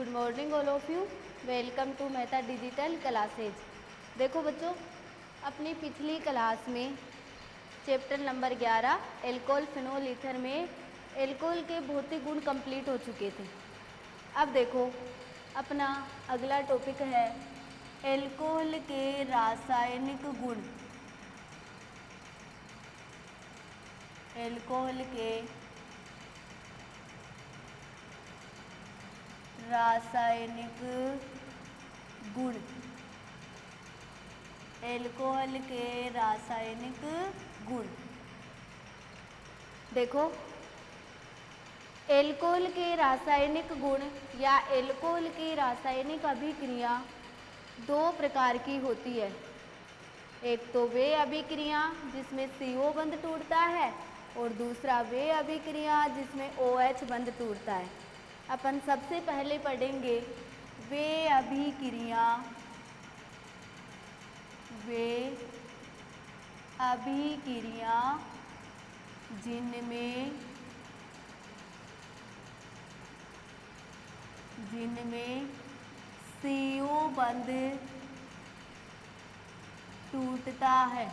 Good morning all of you. Welcome to Mehta digital classes. देखो बच्चों, अपनी पिछली क्लास में chapter number 11 alcohol phenol ether में एल्कोहल के भौतिक गुण कंप्लीट हो चुके थे। अब देखो, अपना अगला टॉपिक है एल्कोहल के रासायनिक गुण। एल्कोहल के रासायनिक गुण। एल्कोहल के रासायनिक गुण। देखो, एल्कोहल के रासायनिक गुण या एल्कोहल की रासायनिक अभिक्रिया दो प्रकार की होती है। एक तो वे अभिक्रिया जिसमें CO बंध टूटता है और दूसरा वे अभिक्रिया जिसमें OH बंध टूटता है। अपन सबसे पहले पढ़ेंगे वे अभिक्रिया। वे अभिक्रिया जिनमें CO बंध टूटता है।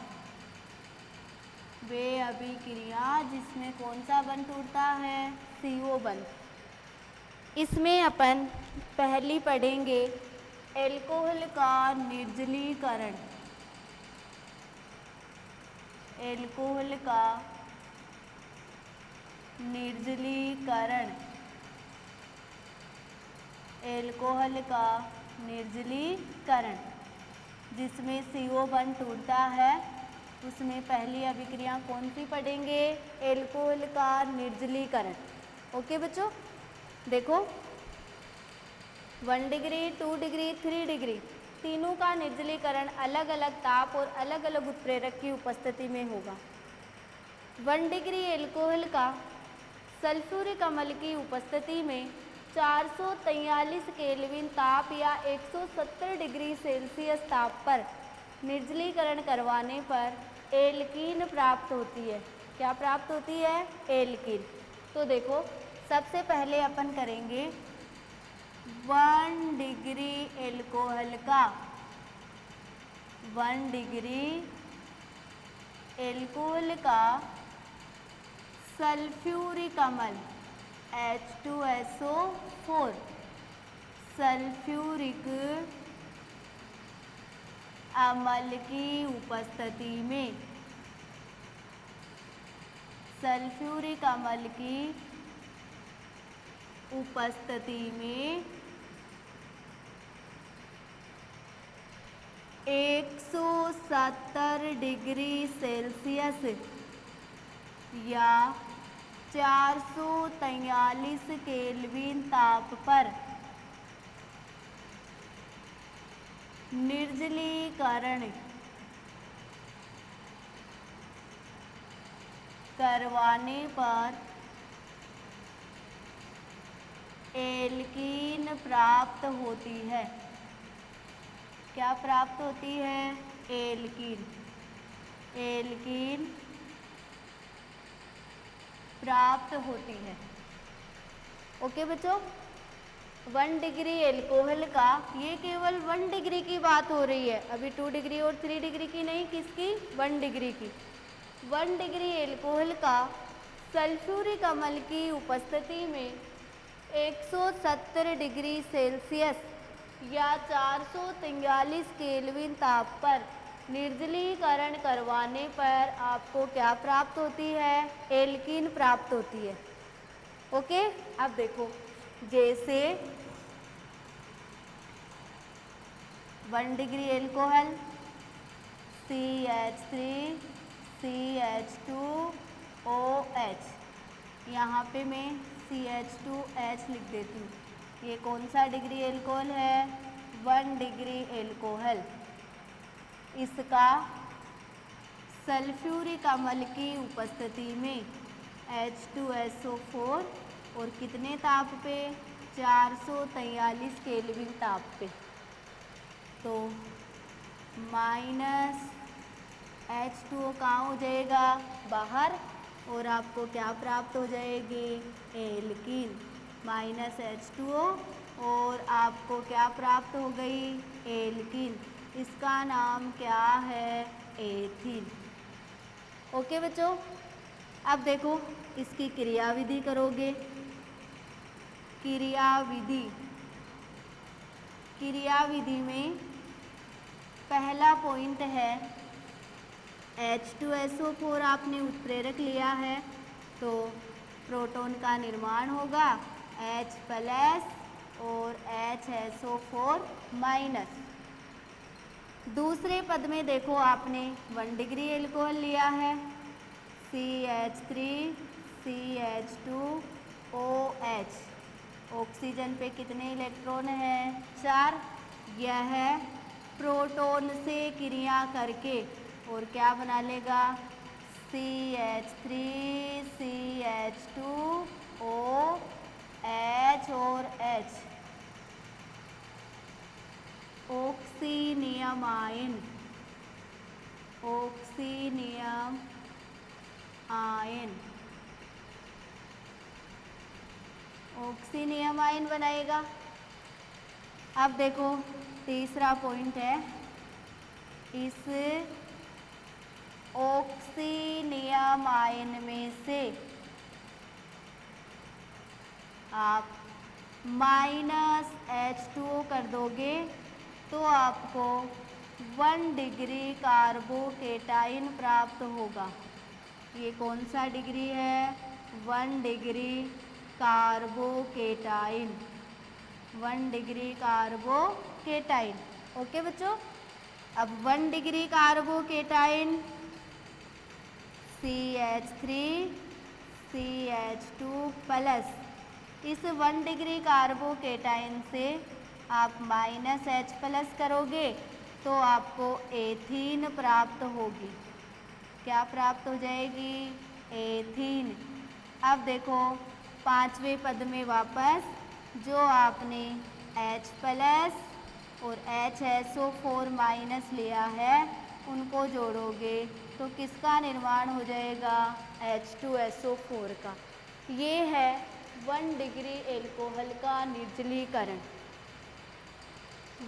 वे अभिक्रिया जिसमें कौन सा बंध टूटता है? CO बंध। इसमें अपन पहली पढ़ेंगे एल्कोहल का निर्जलीकरण। एल्कोहल का निर्जलीकरण। एल्कोहल का निर्जलीकरण जिसमें CO बंध टूटता है, उसमें पहली अभिक्रिया कौन सी पढ़ेंगे? एल्कोहल का निर्जलीकरण। ओके बच्चों, देखो 1 डिग्री 2 डिग्री 3 डिग्री तीनों का निर्जलीकरण अलग अलग ताप और अलग अलग उत्प्रेरक की उपस्थिति में होगा। 1 डिग्री एल्कोहल का सल्फ्यूरिक अम्ल की उपस्थिति में 443 केल्विन ताप या 170 डिग्री सेल्सियस ताप पर निर्जलीकरण करवाने पर एल्कीन प्राप्त होती है। क्या प्राप्त होती है? एल्कीन। तो देखो, सबसे पहले अपन करेंगे 1 डिग्री एल्कोहल का 1 डिग्री एल्कोहल का सल्फ्यूरिक अम्ल H2SO4 सल्फ्यूरिक अम्ल की उपस्थिति में सल्फ्यूरिक अम्ल की उपस्थिति में 170 डिग्री सेल्सियस या 443 केल्विन ताप पर निर्जलीकरण करवाने पर एल्कीन प्राप्त होती है। क्या प्राप्त होती है? एल्कीन। एल्कीन प्राप्त होती है। ओके बच्चों, 1 डिग्री एल्कोहल का, ये केवल 1 डिग्री की बात हो रही है, अभी 2 डिग्री और 3 डिग्री की नहीं, किसकी? 1 डिग्री की। 1 डिग्री एल्कोहल का सल्फ्यूरिक अम्ल की उपस्थिति में 170 डिग्री सेल्सियस या 443 केल्विन ताप पर निर्जलीकरण करवाने पर आपको क्या प्राप्त होती है? एल्कीन प्राप्त होती है। ओके, अब देखो, जैसे 1 डिग्री एल्कोहल CH3 CH2OH, यहाँ पे मैं CH2H लिख देती हूँ। ये कौन सा डिग्री एल्कोहल है? 1 डिग्री एल्कोहल। इसका सल्फ्यूरिक अम्ल की उपस्थिति में H2SO4 और कितने ताप पे? 443 केल्विन ताप पे। तो माइनस H2O कहाँ हो जाएगा? बाहर, और आपको क्या प्राप्त हो जाएगी? एल्कीन। माइनस H2O और आपको क्या प्राप्त हो गई? एल्कीन। इसका नाम क्या है? एथीन। ओके बच्चों, अब देखो इसकी क्रियाविधि करोगे। क्रियाविधि, क्रियाविधि में पहला पॉइंट है H2SO4 आपने उत्प्रेरक लिया है तो प्रोटॉन का निर्माण होगा H प्लस और HSO4 माइनस। दूसरे पद में देखो आपने 1 डिग्री एल्कोहल लिया है CH3 CH2OH। ऑक्सीजन पे कितने इलेक्ट्रॉन हैं? 4। यह प्रोटॉन से क्रिया करके और क्या बना लेगा? CH3 CH2OH और H। ऑक्सीनियम आयन, ऑक्सीनियम आयन, ऑक्सीनियम आयन बनाएगा। अब देखो तीसरा पॉइंट है, इस ऑक्सीनियम आयन में से आप -H2O कर दोगे तो आपको 1 डिग्री कार्बोकेटाइन प्राप्त होगा। ये कौन सा डिग्री है? 1 degree carbocation, 1 degree carbocation. Okay बच्चों, अब 1 degree carbocation CH3 CH2 plus इस 1 डिग्री कार्बोकेटाइन से आप -H प्लस करोगे तो आपको एथीन प्राप्त होगी। क्या प्राप्त हो जाएगी? एथीन। अब देखो पांचवें पद में वापस जो आपने H प्लस और HSO4 माइनस लिया है उनको जोड़ोगे तो किसका निर्माण हो जाएगा? H2SO4 का। ये है 1 डिग्री एल्कोहल का निर्जलीकरण।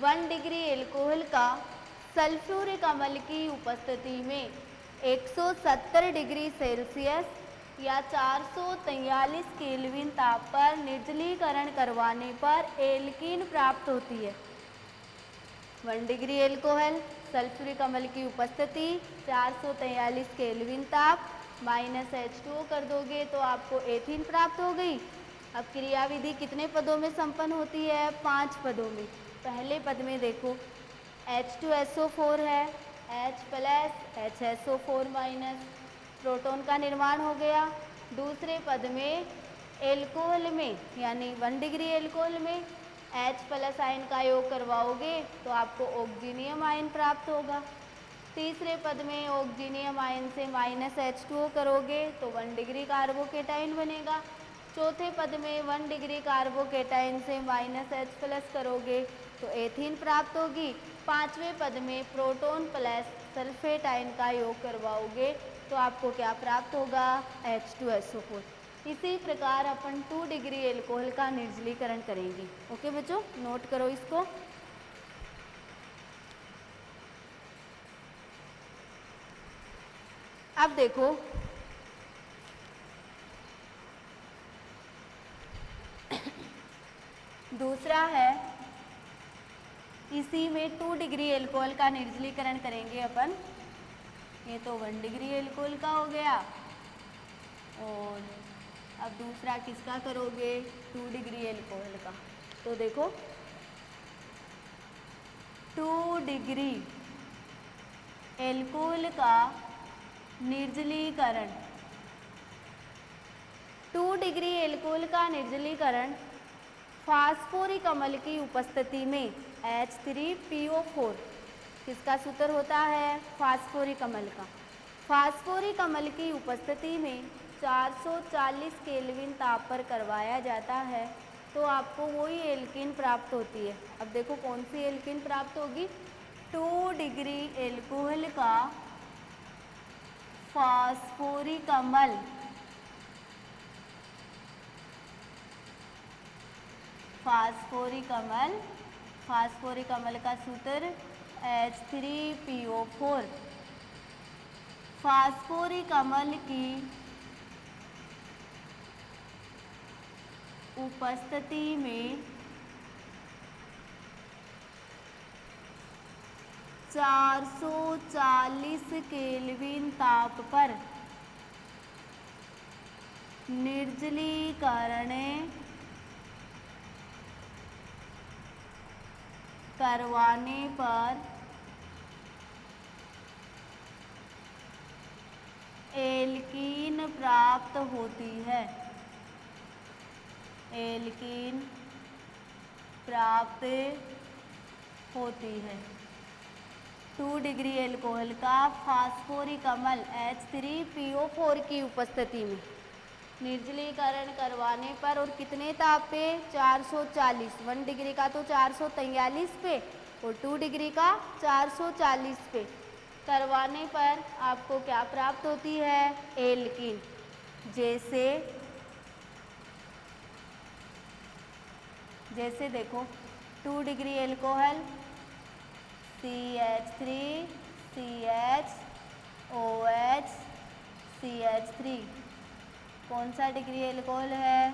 1 डिग्री एल्कोहल का सल्फ्यूरिक अम्ल की उपस्थिति में 170 डिग्री सेल्सियस या 443 केल्विन ताप पर निर्जलीकरण करवाने पर एल्कीन प्राप्त होती है। 1 डिग्री एल्कोहल, सल्फ्यूरिक अम्ल की उपस्थिति, 443 केल्विन ताप, -H2O कर दोगे तो आपको एथीन प्राप्त हो गई। अब क्रियाविधि कितने पदों में संपन्न होती है? 5 पदों में। पहले पद में देखो H2SO4 है, H plus HSO4 minus, proton का निर्माण हो गया। दूसरे पद में एल्कोहल में यानी 1 डिग्री एल्कोहल में H प्लस आयन का योग करवाओगे तो आपको ऑक्सीनियम आयन प्राप्त होगा। तीसरे पद में ऑक्सीनियम आयन से -H2O करोगे तो 1 डिग्री कार्बोकेटाइन बनेगा। चौथे पद में 1 डिग्री कार्बोकेटाइन से -H प्लस करोगे तो एथीन प्राप्त होगी। पांचवें पद में प्रोटॉन प्लस सल्फेट आयन का योग करवाओगे तो आपको क्या प्राप्त होगा? H2SO4। इसी प्रकार अपन 2 डिग्री एल्कोहल का निर्जलीकरण करेंगे। ओके बच्चों, नोट करो इसको। अब देखो दूसरा है, इसी में 2 डिग्री एल्कोहल का निर्जलीकरण करेंगे अपन। ये तो 1 डिग्री एल्कोहल का हो गया और अब दूसरा किसका करोगे? 2 डिग्री एल्कोहल का। तो देखो 2 डिग्री एल्कोहल का निर्जलीकरण, 2 डिग्री एल्कोहल का निर्जलीकरण फास्फोरिक अम्ल की उपस्थिति में H3PO4 किसका सूत्र होता है? फास्फोरिक अम्ल का। फास्फोरिक अम्ल की उपस्थिति में 440 केल्विन ताप पर करवाया जाता है तो आपको वही एल्कीन प्राप्त होती है। अब देखो कौन सी एल्कीन प्राप्त होगी? 2 डिग्री एल्कोहल का फास्फोरिक अम्ल, फास्फोरिक अम्ल का सूत्र H3PO4। फास्फोरिक अम्ल की उपस्थिति में 440 केल्विन ताप पर निर्जलीकरण करवाने पर एल्कीन प्राप्त होती है। एल्कीन प्राप्त होती है। 2 डिग्री एल्कोहल का फास्फोरिक अम्ल H3PO4 की उपस्थिति में निर्जलीकरण करवाने पर और कितने ताप पे? 440। 1 डिग्री का तो 443 पे और 2 डिग्री का 440 पे करवाने पर आपको क्या प्राप्त होती है? एल्कीन। जैसे देखो 2 degree alcohol CH3 CHOH CH3 कौन सा डिग्री एल्कोहल है?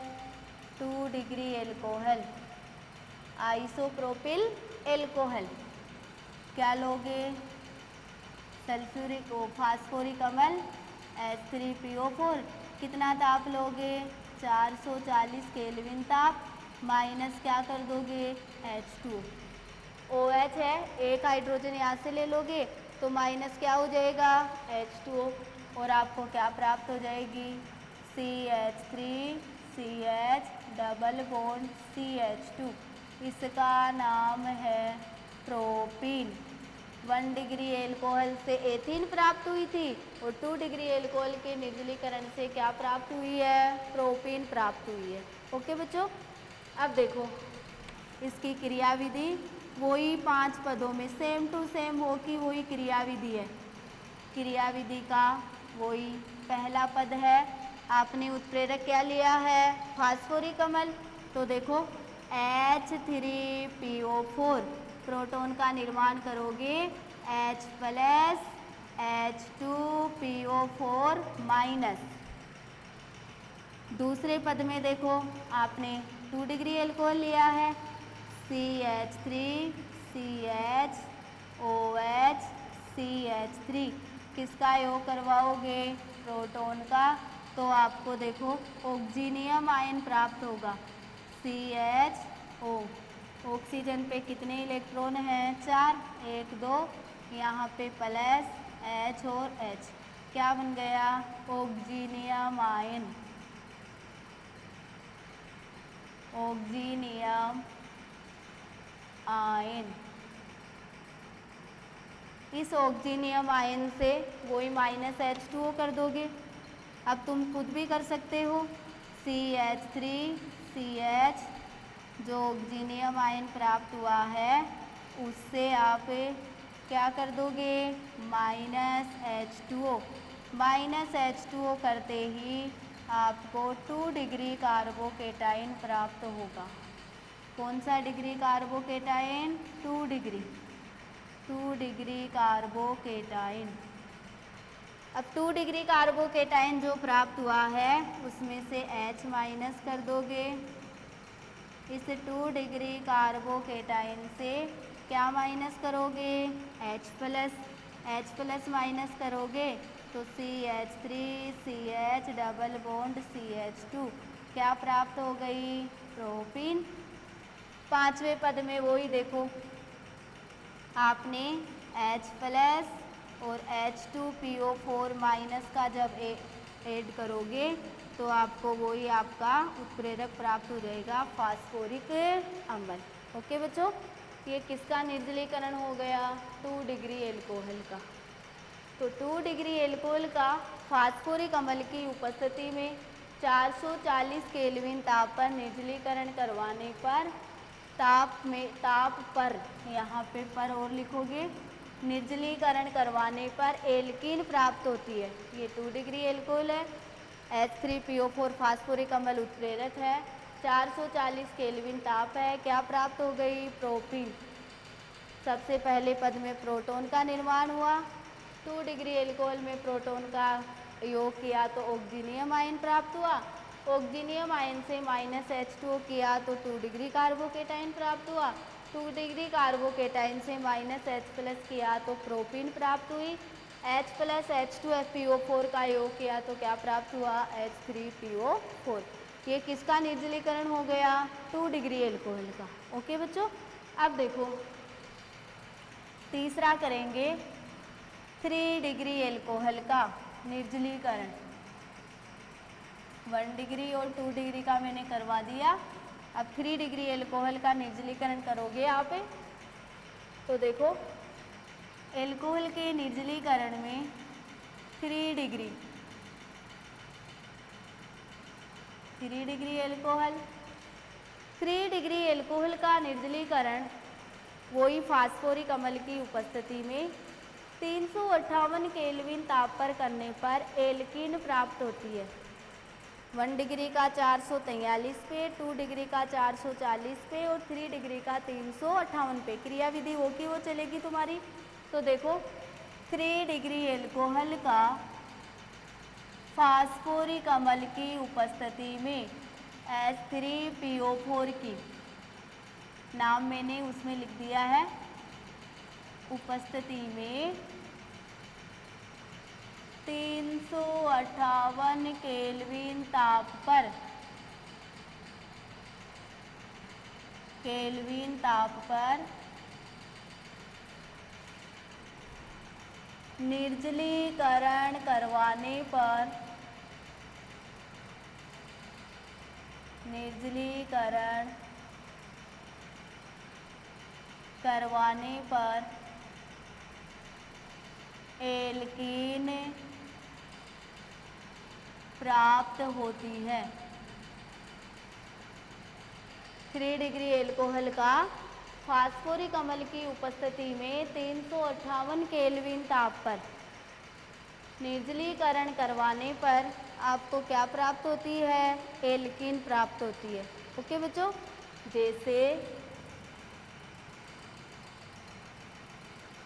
2 डिग्री एल्कोहल। Isopropyl alcohol. क्या लोगे? सल्फ्यूरिक फास्फोरिक अम्ल H3PO4 कितना ताप लोगे? 440 केल्विन ताप माइनस क्या कर दोगे? H2। OH है, एक हाइड्रोजन यहाँ से ले लोगे तो माइनस क्या हो जाएगा? H2O और आपको क्या प्राप्त हो जाएगी? CH3 CH double bond CH2। इसका नाम है प्रोपीन। 1 डिग्री एल्कोहल से एथीन प्राप्त हुई थी और 2 डिग्री एल्कोहल के निर्जलीकरण से क्या प्राप्त हुई है? प्रोपीन प्राप्त हुई है। ओके बच्चों, अब देखो इसकी क्रियाविधि वही 5 पदों में सेम टू सेम हो कि वही क्रियाविधि है। क्रियाविधि का वही पहला पद है। आपने उत्प्रेरक क्या लिया है? फास्फोरिक अम्ल। तो देखो H3PO4 प्रोटॉन का निर्माण करोगे H प्लस H2PO4 माइनस। दूसरे पद में देखो आपने 2 डिग्री एल्कोहल लिया है CH3 CHOH CH3 किसका योग करवाओगे? प्रोटॉन का। तो आपको देखो ऑक्सीनियम आयन प्राप्त होगा CHO। ऑक्सीजन पे कितने इलेक्ट्रॉन हैं? 4। 1 2 यहाँ पे प्लस H और H क्या बन गया? ऑक्सीनियम आयन। ऑक्सीनियम आयन। इस ऑक्सीनियम आयन से वही माइनस H2O कर दोगे। अब तुम खुद भी कर सकते हो CH3 CH जो ऑक्सीनियम आयन प्राप्त हुआ है उससे आप क्या कर दोगे? Minus H2O। माइनस H2O करते ही आपको 2 डिग्री कार्बोकेटाइन प्राप्त होगा। कौन सा degree carbocation? 2 degree. 2 degree carbocation. अब 2 डिग्री कार्बोकेटाइन जो प्राप्त हुआ है उसमें से H माइनस कर दोगे। इस 2 डिग्री कार्बोकेटाइन से क्या माइनस करोगे? H प्लस माइनस करोगे तो CH3 CH double bond CH2 क्या प्राप्त हो गई? प्रोपीन। 5वें पद में वही देखो आपने H प्लस और H2PO4 माइनस का जब ऐड करोगे तो आपको वही आपका उत्प्रेरक प्राप्त हो जाएगा फास्फोरिक अम्ल। ओके बच्चों, ये किसका निर्जलीकरण हो गया? 2 डिग्री एल्कोहल का। तो 2 डिग्री एल्कोहल का फास्फोरिक अम्ल की उपस्थिति में 440 केल्विन ताप पर निर्जलीकरण करवाने पर ताप पर यहाँ पे पर और लिखोगे निर्जलीकरण करवाने पर एल्कीन प्राप्त होती है। ये 2 डिग्री एल्कोहल है। H3PO4 फास्फोरिक अम्ल उत्प्रेरक है 440 केल्विन ताप है, क्या प्राप्त हो गई? प्रोपीन। सबसे पहले पद में प्रोटॉन का निर्माण हुआ, 2 डिग्री एल्कोहल में प्रोटॉन का योग किया तो ऑक्सीनियम आयन प्राप्त हुआ, ऑक्सीनियम आयन से -H2O किया तो 2 डिग्री कार्बोकेटाइन प्राप्त हुआ, 2 डिग्री कार्बोकेटाइन से -H+ किया तो प्रोपीन प्राप्त हुई, H+H2FPO4 का योग किया तो क्या प्राप्त हुआ? H3PO4। ये किसका निर्जलीकरण हो गया? 2 डिग्री एल्कोहल का। ओके बच्चों, अब देखो तीसरा करेंगे 3 डिग्री एल्कोहल का निर्जलीकरण। 1 डिग्री और 2 डिग्री का मैंने करवा दिया, अब 3 डिग्री एल्कोहल का निर्जलीकरण करोगे यहाँ पे। तो देखो एल्कोहल के निर्जलीकरण में 3 डिग्री एल्कोहल, 3 डिग्री एल्कोहल का निर्जलीकरण वही फास्फोरिक अम्ल की उपस्थिति में 358 केल्विन ताप पर करने पर एल्कीन प्राप्त होती है। 1 डिग्री का 443 पे, 2 डिग्री का 440 पे और 3 डिग्री का 358 पे क्रियाविधि वो की वो चलेगी तुम्हारी। तो देखो 3 डिग्री एल्कोहल का फास्फोरिक अम्ल की उपस्थिति में H3PO4 की नाम मैंने उसमें लिख दिया है, उपस्थिति में 358 केल्विन ताप पर निर्जलीकरण करवाने पर एल्कीन प्राप्त होती है। 3 डिग्री एल्कोहल का फास्फोरिक अम्ल की उपस्थिति में 358 केल्विन ताप पर निर्जलीकरण करवाने पर आपको क्या प्राप्त होती है? एल्कीन प्राप्त होती है। ओके बच्चों, जैसे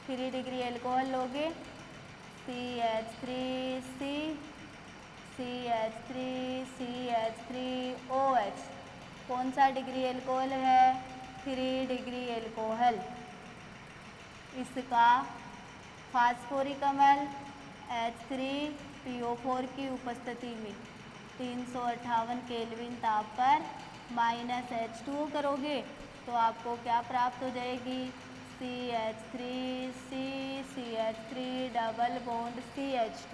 3 डिग्री एल्कोहल लोगे CH3C, CH3CH3OH, कौन सा डिग्री एल्कोहल है? 3 डिग्री एल्कोहल। इसका फास्फोरिक अम्ल H3PO4 की उपस्थिति में 358 केल्विन ताप पर -H2O करोगे तो आपको क्या प्राप्त हो जाएगी? CH3C, CH3 double bond CH2,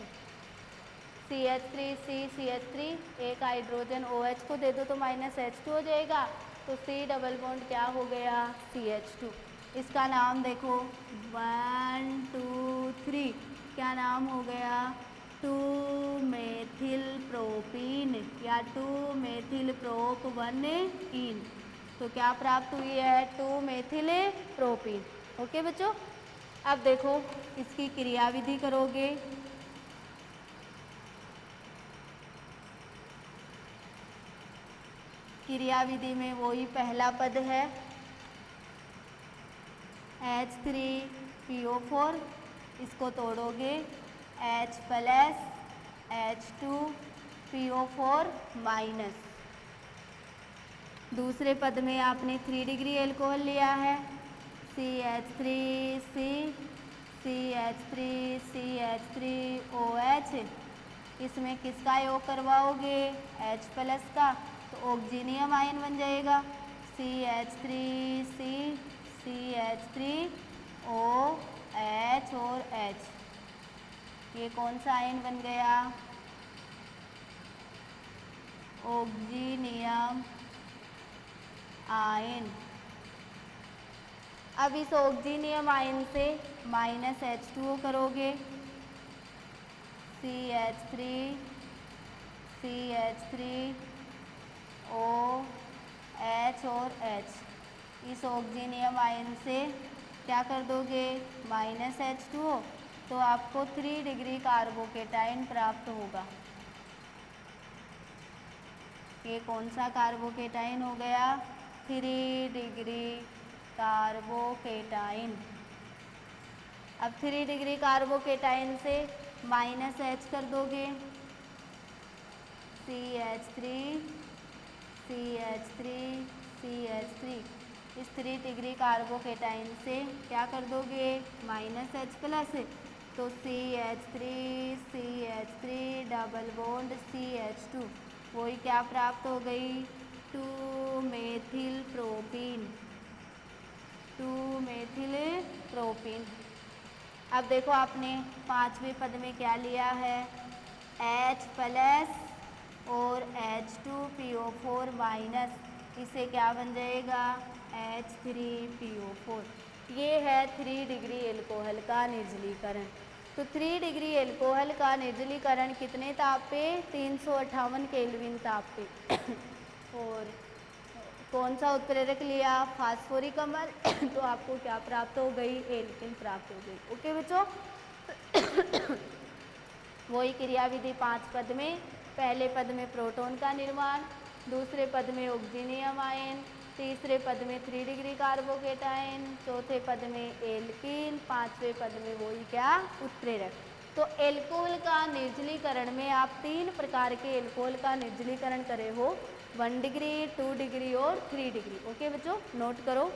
CH3C CH3, एक हाइड्रोजन OH को दे दो तो -H2 हो जाएगा, तो C डबल बॉन्ड क्या हो गया? CH2। इसका नाम देखो 1 2 3, क्या नाम हो गया? 2 मेथिल प्रोपीन या 2 मेथिल प्रोप 1-इन। तो क्या प्राप्त हुई है? 2 मेथिल प्रोपीन। ओके बच्चों, अब देखो इसकी क्रियाविधि करोगे। क्रियाविधि में वही पहला पद है H3PO4, इसको तोड़ोगे H+H2PO4-। दूसरे पद में आपने 3 डिग्री एल्कोहल लिया है, CH3C, CH3CH3OH, इसमें किसका योग करवाओगे? H+ का, तो ऑक्सीनियम आयन बन जाएगा CH3C, CH3OH और H। ये कौन सा आयन बन गया? ऑक्सीनियम आयन। अब इस ऑक्सीनियम आयन से -H2O करोगे, CH3OH और H। इस ऑक्सीनियम आयन से क्या कर दोगे? -H2O, तो आपको 3 डिग्री कार्बोकेटाइन प्राप्त होगा। ये कौन सा कार्बोकेटाइन हो गया? 3 डिग्री कार्बोकेटाइन। अब 3 डिग्री कार्बोकेटाइन से -H कर दोगे, CH3 CH3 CH3। इस 3 डिग्री कार्बोकेटाइन से क्या कर दोगे? -H प्लस, तो CH3 CH3 double bond CH2, वही क्या प्राप्त हो गई? 2 मेथिल प्रोपीन, 2 मेथिल प्रोपीन। अब देखो आपने पांचवें पद में क्या लिया है? H प्लस और H2PO4 माइनस, इसे क्या बन जाएगा? H3PO4। ये है 3 डिग्री एल्कोहल का निर्जलीकरण। तो 3 डिग्री एल्कोहल का निर्जलीकरण कितने ताप पे? 358 केल्विन ताप पे। और कौन सा उत्प्रेरक लिया? फास्फोरिक अम्ल। तो आपको क्या प्राप्त हो गई? एल्कीन प्राप्त हो गई। ओके बच्चों, वही क्रियाविधि 5 पद में, पहले पद में प्रोटॉन का निर्माण, दूसरे पद में ऑक्सीनियम आयन, तीसरे पद में 3 डिग्री कार्बोकेटाइन, चौथे पद में एल्कीन, पांचवें पद में वही क्या? उत्प्रेरक। तो एल्कोहल का निर्जलीकरण में आप 3 प्रकार के एल्कोहल का निर्जलीकरण करे हो, 1 डिग्री, 2 डिग्री और 3 डिग्री। ओके बच्चों, नोट करो।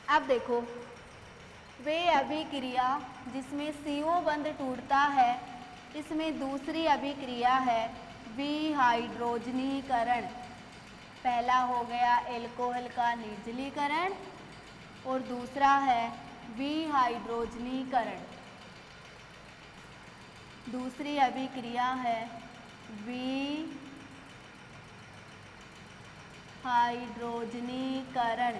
अब देखो, वे अभिक्रिया जिसमें CO बंध टूटता है, इसमें दूसरी अभिक्रिया है विहाइड्रोजनीकरण। पहला हो गया एल्कोहल का निर्जलीकरण और दूसरा है विहाइड्रोजनीकरण। दूसरी अभिक्रिया है विहाइड्रोजनीकरण।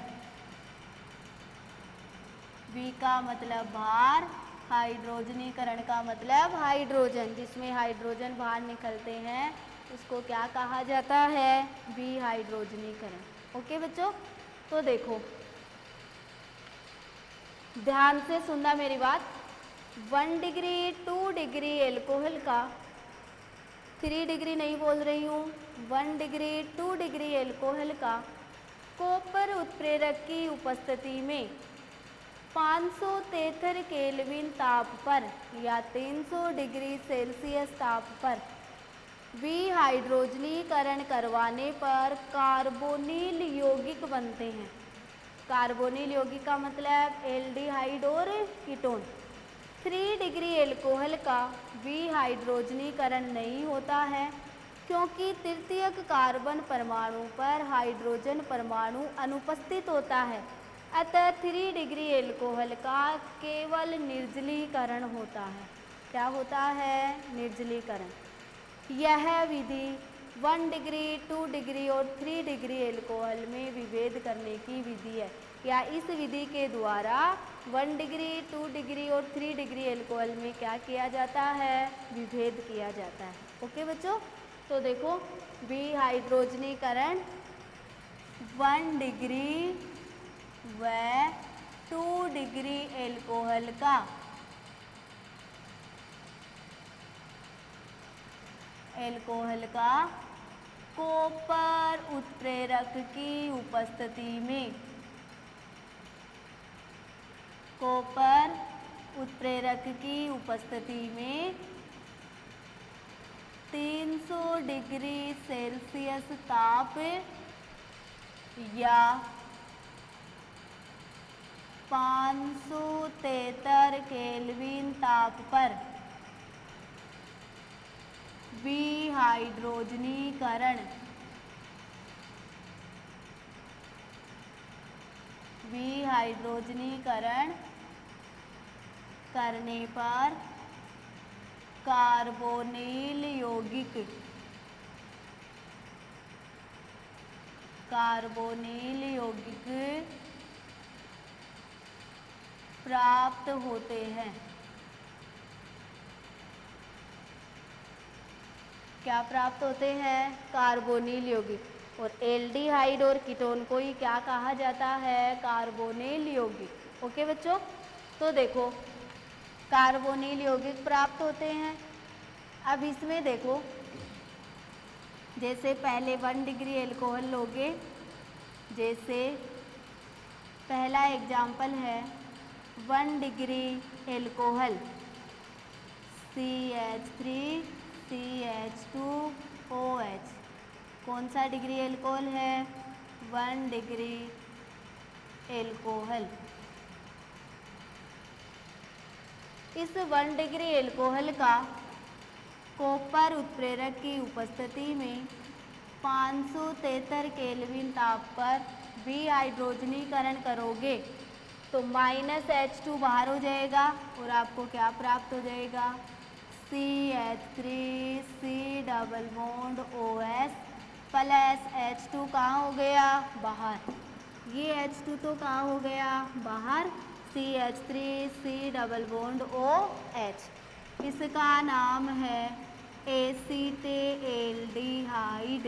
वी का मतलब बाहर, हाइड्रोजनीकरण का मतलब हाइड्रोजन, जिसमें हाइड्रोजन बाहर निकलते हैं उसको क्या कहा जाता है? विहाइड्रोजनीकरण। ओके बच्चों, तो देखो ध्यान से सुनना मेरी बात। 1 डिग्री 2 डिग्री एल्कोहल का, 3 डिग्री नहीं बोल रही हूँ, 1 डिग्री 2 डिग्री एल्कोहल का कॉपर उत्प्रेरक की उपस्थिति में 573 केल्विन ताप पर या 300 डिग्री सेल्सियस ताप पर विहाइड्रोजनीकरण करवाने पर कार्बोनिल यौगिक बनते हैं। कार्बोनिल यौगिक का मतलब एल्डिहाइड और कीटोन। 3 डिग्री एल्कोहल का विहाइड्रोजनीकरण नहीं होता है क्योंकि तृतीयक कार्बन परमाणु पर हाइड्रोजन परमाणु अनुपस्थित होता है। अतः 3 डिग्री एल्कोहल का केवल निर्जलीकरण होता है। क्या होता है? निर्जलीकरण। यह विधि 1 डिग्री 2 डिग्री और 3 डिग्री एल्कोहल में विभेद करने की विधि है, या इस विधि के द्वारा 1 डिग्री 2 डिग्री और 3 डिग्री एल्कोहल में क्या किया जाता है? विभेद किया जाता है। ओके बच्चों, तो देखो विहाइड्रोजनीकरण 1 डिग्री व 2 डिग्री एल्कोहल का कॉपर उत्प्रेरक की उपस्थिति में, कॉपर उत्प्रेरक की उपस्थिति में 300 डिग्री सेल्सियस ताप या 573 केल्विन ताप पर विहाइड्रोजनीकरण करने पर कार्बोनिल यौगिक प्राप्त होते हैं। क्या प्राप्त होते हैं? कार्बोनिल यौगिक। और एल्डिहाइड और कीटोन को ही क्या कहा जाता है? कार्बोनिल यौगिक। ओके बच्चों, तो देखो कार्बोनिल यौगिक प्राप्त होते हैं। अब इसमें देखो, जैसे पहले 1 डिग्री एल्कोहल लोगे, जैसे पहला एग्जाम्पल है 1 डिग्री एल्कोहल CH3CH2OH। कौन सा डिग्री एल्कोहल है? 1 डिग्री एल्कोहल। इस 1 डिग्री एल्कोहल का कॉपर उत्प्रेरक की उपस्थिति में 573 केल्विन ताप पर विहाइड्रोजनीकरण करोगे तो -H2 बाहर हो जाएगा और आपको क्या प्राप्त हो जाएगा? CH3C∪OH प्लस H2 कहाँ हो गया? बाहर। ये H2 तो कहाँ हो गया? बाहर। CH3C∪OH। इसका नाम है एसीटेल्डिहाइड।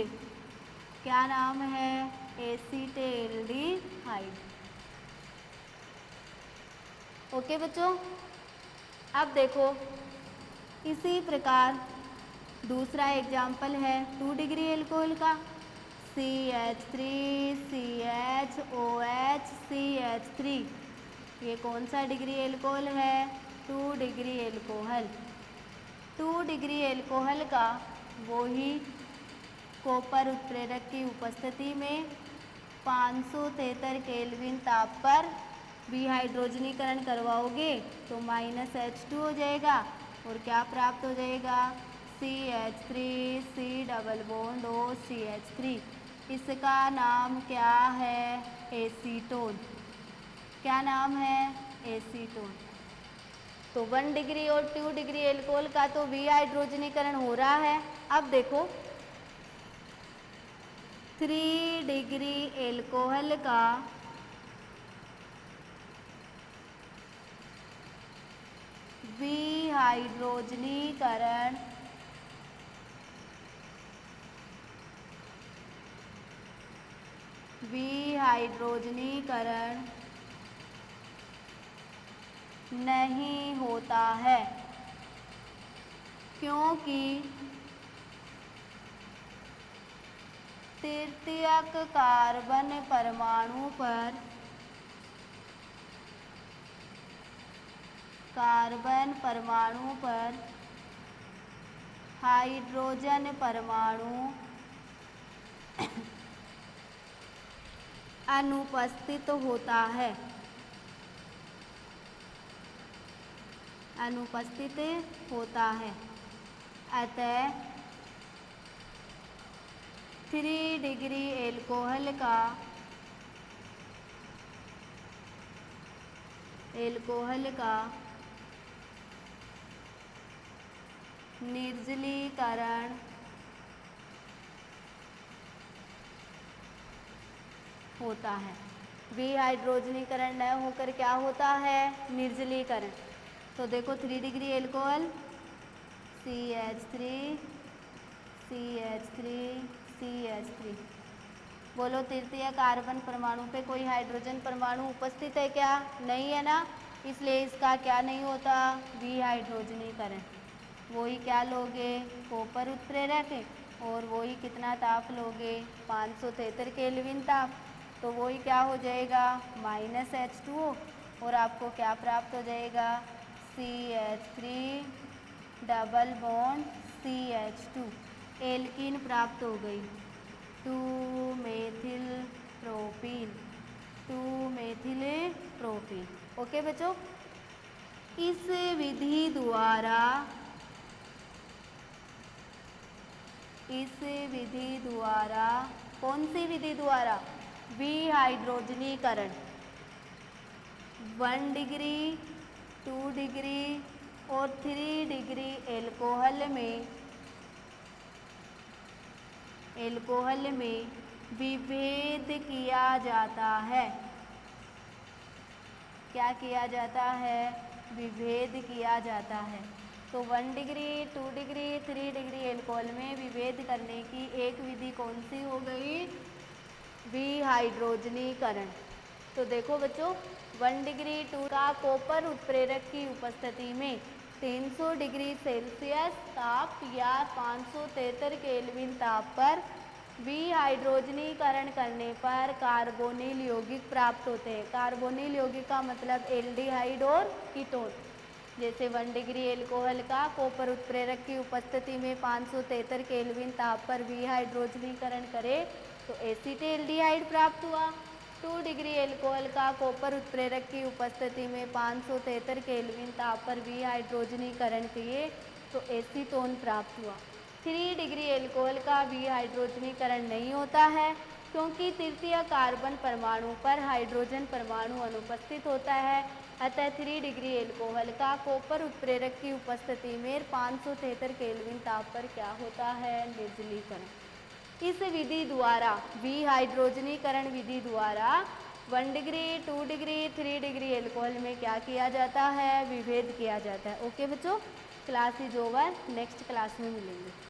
क्या नाम है? एसीटेल्डिहाइड। ओके बच्चों, अब देखो इसी प्रकार दूसरा एग्जाम्पल है 2 डिग्री एल्कोहल का CH3CHOH CH3। ये कौन सा डिग्री एल्कोहल है? 2 डिग्री एल्कोहल। 2 डिग्री एल्कोहल का वही कॉपर उत्प्रेरक की उपस्थिति में 573 केल्विन ताप पर विहाइड्रोजनीकरण करवाओगे तो -H2 हो जाएगा और क्या प्राप्त हो जाएगा? CH3C∪OCH3। इसका नाम क्या है? एसीटोन। क्या नाम है? एसीटोन। तो 1 डिग्री और 2 डिग्री एल्कोहल का तो विहाइड्रोजनीकरण हो रहा है। अब देखो 3 डिग्री एल्कोहल का विहाइड्रोजनीकरण नहीं होता है क्योंकि तृतीयक कार्बन परमाणु पर हाइड्रोजन परमाणु अनुपस्थित होता है। अतः 3 डिग्री एल्कोहल का निर्जलीकरण होता है। विहाइड्रोजनीकरण न होकर क्या होता है? निर्जलीकरण। तो देखो 3 डिग्री एल्कोहल CH3 बोलो, तृतीय कार्बन परमाणु पे कोई हाइड्रोजन परमाणु उपस्थित है क्या? नहीं है ना, इसलिए इसका क्या नहीं होता? विहाइड्रोजनीकरण। वही क्या लोगे? कॉपर उत्प्रेरक। और वही कितना ताप लोगे? 573 केल्विन ताप। तो वही क्या हो जाएगा? -H2 और आपको क्या प्राप्त हो जाएगा? CH3CH2 एल्कीन प्राप्त हो गई। 2-मेथिल प्रोपीन। ओके बच्चों, इस विधि द्वारा कौन सी विधि द्वारा? विहाइड्रोजनीकरण 1 डिग्री, 2 डिग्री और 3 डिग्री एल्कोहल में विभेद किया जाता है। क्या किया जाता है? विभेद किया जाता है। तो 1 डिग्री, 2 डिग्री, 3 डिग्री एल्कोहल में विभेद करने की एक विधि कौन सी हो गई? विहाइड्रोजनीकरण। तो देखो बच्चों, 1 डिग्री 2 का कॉपर उत्प्रेरक की उपस्थिति में 300 डिग्री सेल्सियस ताप या 573 केल्विन ताप पर विहाइड्रोजनीकरण करने पर कार्बोनिल यौगिक प्राप्त होते हैं। कार्बोनिल यौगिक का मतलब एल्डिहाइड और कीटोन। जैसे 1 डिग्री एल्कोहल का कॉपर उत्प्रेरक की उपस्थिति में 573 केल्विन ताप पर विहाइड्रोजनीकरण करे तो एसीटेल्डिहाइड प्राप्त हुआ। 2 डिग्री एल्कोहल का कॉपर उत्प्रेरक की उपस्थिति में 573 केल्विन ताप पर विहाइड्रोजनीकरण किए तो एसीटोन प्राप्त हुआ। 3 डिग्री एल्कोहल का विहाइड्रोजनीकरण नहीं होता है क्योंकि तृतीय कार्बन परमाणु पर हाइड्रोजन परमाणु अनुपस्थित होता है। अतः 3 डिग्री एल्कोहल का कॉपर उत्प्रेरक की उपस्थिति में 573 केल्विन ताप पर क्या होता है, निर्जलीकरण। इस विधि द्वारा विहाइड्रोजनीकरण विधि द्वारा 1 डिग्री 2 डिग्री 3 डिग्री एल्कोहल में क्या किया जाता है, विभेद किया जाता है। ओके बच्चों, class is over, next class में मिलेंगे।